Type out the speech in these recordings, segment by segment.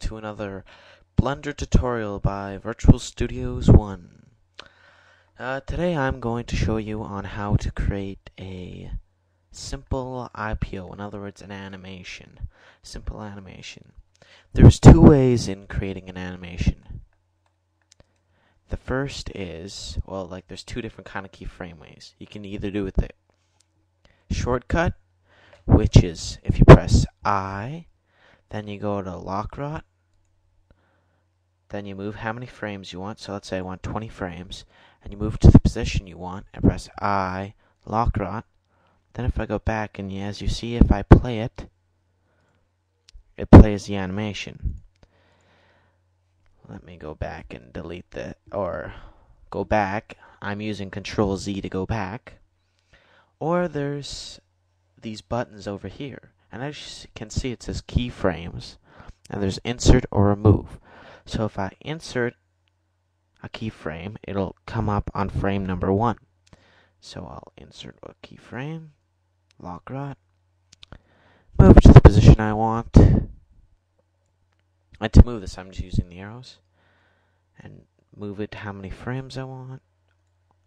to another Blender tutorial by Virtual Studios 1. Today I'm going to show you on how to create a simple IPO, in other words an animation. Simple animation. There's two ways in creating an animation. The first is, there's two different kind of keyframe ways. You can either do it the shortcut, which is if you press I, then you go to lock rot, then you move how many frames you want. So let's say I want 20 frames, and you move to the position you want and press I, lock rot. Then if I go back, and as you see, if I play it, it plays the animation. Let me go back and delete or go back. I'm using Control Z to go back. Or there's these buttons over here, and as you can see, it says keyframes, and there's insert or remove. So if I insert a keyframe, it'll come up on frame number 1. So I'll insert a keyframe, lock rot, move it to the position I want. And to move this, I'm just using the arrows, and move it how many frames I want.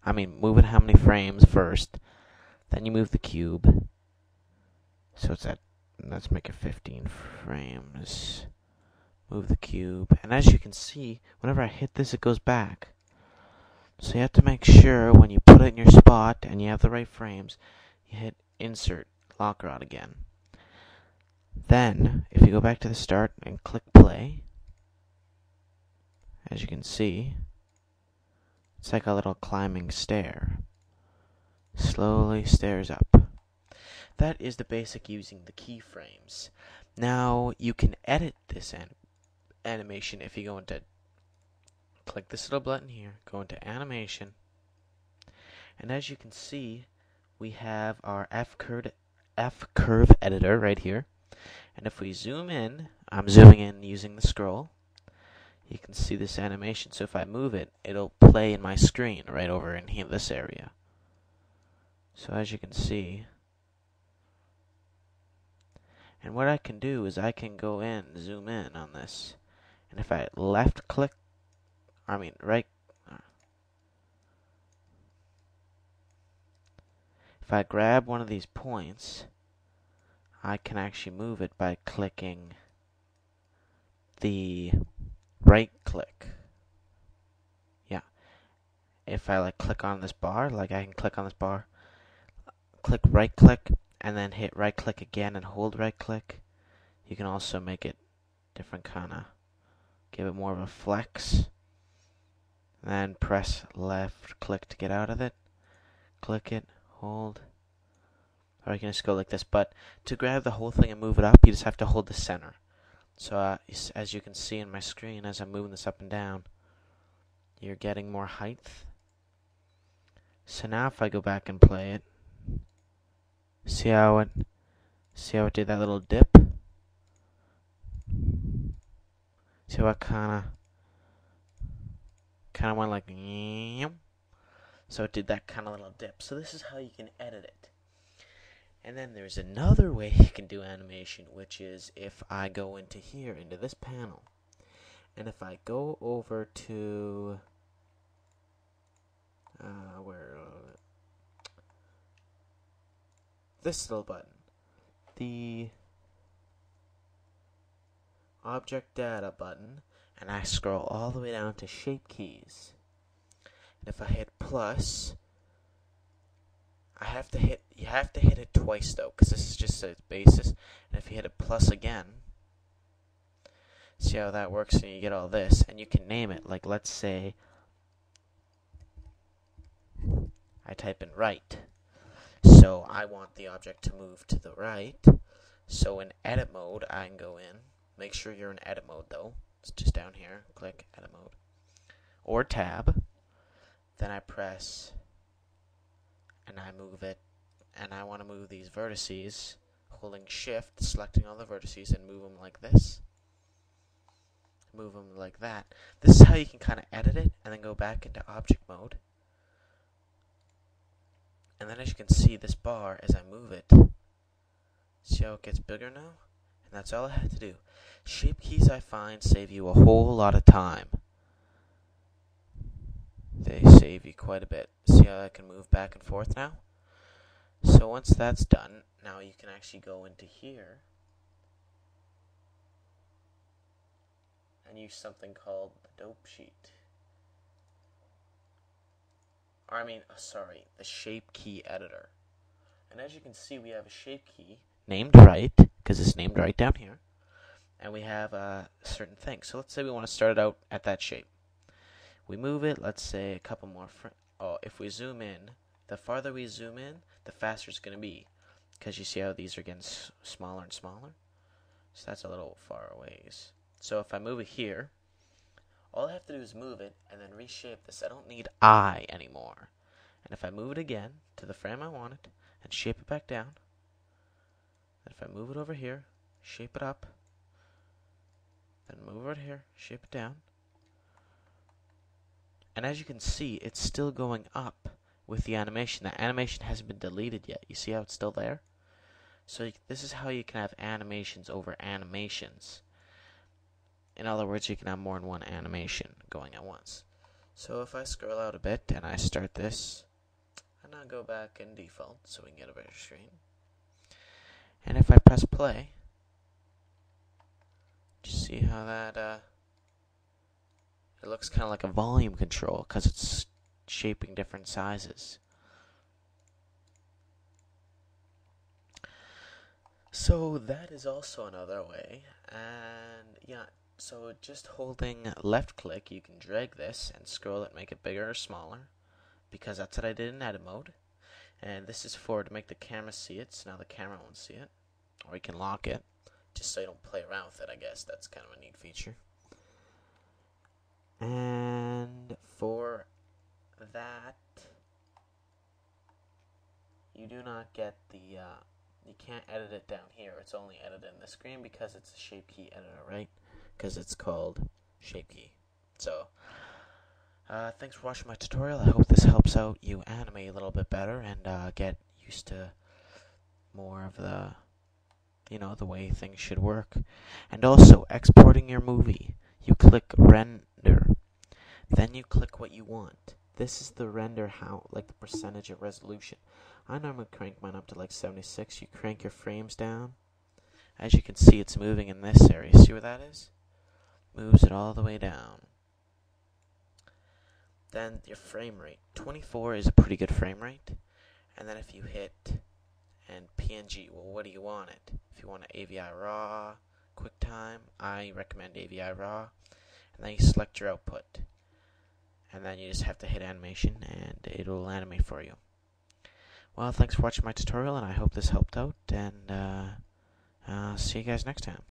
Move it how many frames first, then you move the cube. So it's let's make it 15 frames. Move the cube, and as you can see, whenever I hit this, it goes back. So you have to make sure when you put it in your spot and you have the right frames, you hit insert, lock rot again. Then, if you go back to the start and click play, as you can see, it's like a little climbing stair. Slowly stairs up. That is the basic using the keyframes. Now, you can edit this animation if you go into, click this little button here, go into animation, and as you can see, we have our F curve editor right here. And if we zoom in, I'm zooming in using the scroll, you can see this animation. So if I move it, it'll play in my screen right over in here, this area. So as you can see, and what I can do is I can go in, zoom in on this, and if I if I grab one of these points, I can actually move it by clicking the right click. Yeah. If I click on this bar, I can click on this bar, click right click, and then hit right click again and hold right click. You can also make it different give it more of a flex. And then press left click to get out of it. Click it, hold. Or you can just go like this. But to grab the whole thing and move it up, you just have to hold the center. So as you can see in my screen, as I'm moving this up and down, you're getting more height. So now if I go back and play it, see how it did that little dip? See how it kind of went like, so it did that kind of little dip. So this is how you can edit it. And then there's another way you can do animation, which is if I go into here, into this panel, and if I go over to this little button, the object data button, and I scroll all the way down to shape keys, and if I hit plus, you have to hit it twice though, because this is just a basis, and if you hit it plus again, see how that works, and you get all this, and you can name it, like let's say I type in right, so I want the object to move to the right. So in edit mode, I can go in, make sure you're in edit mode though, it's just down here, click edit mode, or tab, then I press, and I move it, and I want to move these vertices, holding shift, selecting all the vertices, and move them like this, move them like that. This is how you can kind of edit it, and then go back into object mode. And then as you can see, this bar, as I move it, see how it gets bigger now? And that's all I had to do. Shape keys, I find, save you a whole lot of time. They save you quite a bit. See how I can move back and forth now? So once that's done, now you can actually go into here and use something called the dope sheet. The shape key editor. And as you can see, we have a shape key named right, because it's named right down here. And we have a certain thing. So let's say we want to start it out at that shape. We move it, let's say a couple more if we zoom in, the farther we zoom in, the faster it's going to be. Because you see how these are getting smaller and smaller? So that's a little far away. So if I move it here, all I have to do is move it and then reshape this. I don't need I anymore. And if I move it again to the frame I want it and shape it back down, and if I move it over here, shape it up, then move it here, shape it down, and as you can see, it's still going up with the animation. The animation hasn't been deleted yet. You see how it's still there? So this is how you can have animations over animations. In other words, you can have more than one animation going at once. So if I scroll out a bit and I start this, and I'll go back in default so we can get a better screen. And if I press play, just see how that it looks kind of like a volume control because it's shaping different sizes. So that is also another way, and yeah, so just holding left click, you can drag this and scroll it, make it bigger or smaller, because that's what I did in edit mode. And this is to make the camera see it, so now the camera won't see it, or you can lock it, just so you don't play around with it. I guess that's kind of a neat feature. And for that, you do not get the you can't edit it down here. It's only edited in the screen because it's a shape key editor, right? Because it's called shape key. So thanks for watching my tutorial. I hope this helps out you animate a little bit better and get used to more of the the way things should work. And also, exporting your movie, you click render, then you click what you want. This is the render like the percentage of resolution. I normally crank mine up to like 76. You crank your frames down. As you can see, it's moving in this area. See where that is? Moves it all the way down. Then your frame rate. 24 is a pretty good frame rate. And then if you hit and PNG, well, what do you want it? If you want an AVI RAW, QuickTime, I recommend AVI RAW. And then you select your output. And then you just have to hit animation and it'll animate for you. Well, thanks for watching my tutorial, and I hope this helped out, and see you guys next time.